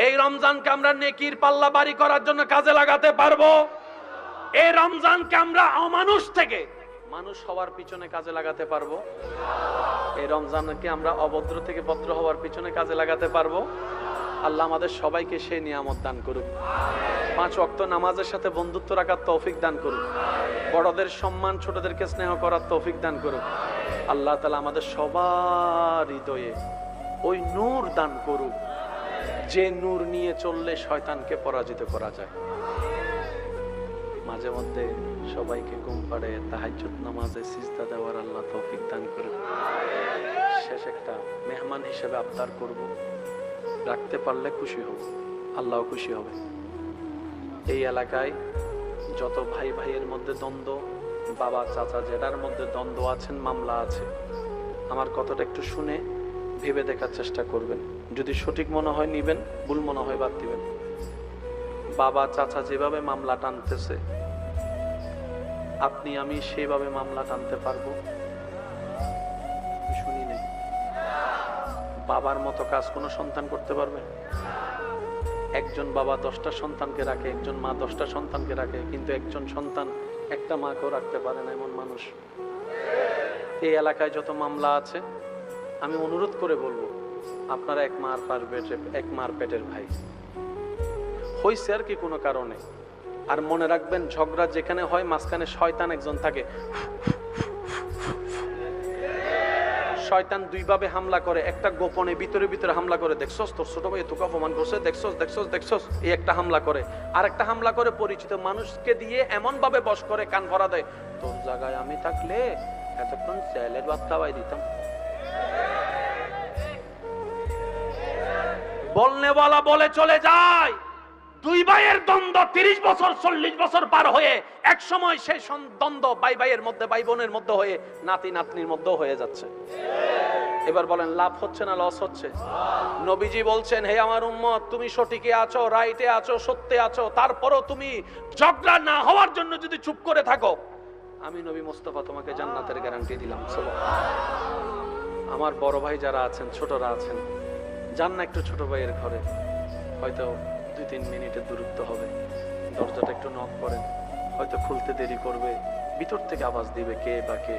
এই রমজানকে আমরা নেকির পাল্লা বাড়ি করার জন্য কাজে লাগাতে পারবো। এই রমজানকে আমরা অমানুষ থেকে মানুষ হওয়ার পিছনে কাজে লাগাতে পারবো। এই রমজানকে আমরা অভদ্র থেকে ভদ্র হওয়ার পিছনে কাজে লাগাতে পারবো। আল্লাহ আমাদের সবাইকে সেই নিয়ামত দান করুক। 5 ওয়াক্ত নামাজের সাথে বন্ধুত্ব রাখার তৌফিক দান করুক। বড়দের সম্মান, ছোটদেরকে স্নেহ করার তৌফিক দান করুক। আল্লাহ তাআলা আমাদের সবার হৃদয়ে ওই নূর দান করুক, যে নূর নিয়ে চললে শয়তানকে পরাজিত করা যায়। মাঝে মধ্যে সবাইকে ঘুম পাড়ে তাহাজ্জুদ নামাজে সিজদা দেওয়ার আল্লাহ তৌফিক দান করুক। শেষ একটা মেহমান হিসেবে আবদার করব, রাখতে পারলে খুশি হব, আল্লাহ খুশি হবে। এই এলাকায় যত ভাই ভাইয়ের মধ্যে দ্বন্দ্ব, বাবা চাচা জেঠার মধ্যে দ্বন্দ্ব আছেন, মামলা আছে, আমার কথাটা একটু শুনে ভেবে দেখার চেষ্টা করবেন। যদি সঠিক মনে হয় নিবেন, ভুল মনে হয় বাদ দিবেন। বাবা চাচা যেভাবে মামলা টানতেছে, আপনি আমি সেভাবে মামলা টানতে পারবো? শুনি নাই। বাবার মতো কাজ কোনো সন্তান করতে পারবে? একজন বাবা 10টা সন্তানকে রাখে, একজন মা 10টা সন্তানকে রাখে, কিন্তু একজন সন্তান একটা মাকেও রাখতে পারে না, এমন মানুষ। এই এলাকায় যত মামলা আছে, আমি অনুরোধ করে বলবো, আপনারা এক মার পেটের ভাই হইছে আর কি কোনো কারণে। আর মনে রাখবেন, ঝগড়া যেখানে হয় মাঝখানে শয়তান একজন থাকে। শয়তান দুইভাবে হামলা করে, একটা গোপনে ভিতরে ভিতরে হামলা করে, দেখছস তোর ছোট ভাই তোকে অপমান করছে, দেখছস দেখছস দেখছস, এই একটা হামলা করে। আর একটা হামলা করে পরিচিত মানুষকে দিয়ে এমন ভাবে বশ করে, কান ভরা দেয়, তোর জায়গায় আমি থাকলে এতক্ষণ চাইলের ভাত খাওয়াই দিতাম। বলনেওয়ালা বলে চলে যায়। দুই ভাইয়ের দ্বন্দ্ব 30 বছর 40 বছর পার হয়ে এক সময় সেই দ্বন্দ্ব ভাই ভাইয়ের মধ্যে, ভাই বোনের মধ্যে হয়ে নাতি নাতনির মধ্যে হয়ে যাচ্ছে। এবার বলেন, লাভ হচ্ছে না লস হচ্ছে? নবীজি বলছেন, হে আমার উম্মত, তুমি সঠিকে আছো, রাইটে আছো, সত্যে আছো, তারপরও তুমি ঝগড়া না হওয়ার জন্য যদি চুপ করে থাকো, আমি নবী মুস্তাফা তোমাকে জান্নাতের গ্যারান্টি দিলাম। আমার বড় ভাই যারা আছেন, ছোটরা আছেন, যান না একটু ছোট ভাইয়ের ঘরে, হয়তো 2-3 মিনিটের দূরত্ব হবে, দরজাটা একটু নক করেন, হয়তো খুলতে দেরি করবে, ভিতর থেকে আওয়াজ দিবে কে বা কে।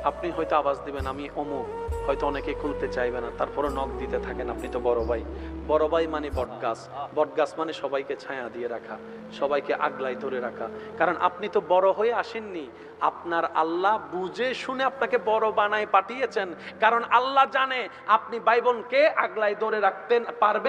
আপনি হয়তো আওয়াজ দিবেন আমি অমুক, হয়তো অনেকে খুলতে চাইবে না, তারপরে নক দিতে থাকেন। আপনি তো বড় ভাই। বড় ভাই মানে বটগাছ, বটগাছ মানে সবাইকে ছায়া দিয়ে রাখা, সবাইকে আগলাই ধরে রাখা। কারণ আপনি তো বড় হয়ে আসেননি, আপনার আল্লাহ বুঝে শুনে আপনাকে বড় বানায় পাঠিয়েছেন। কারণ আল্লাহ জানে আপনি ভাই বোনকে আগলাই ধরে রাখতে পারবেন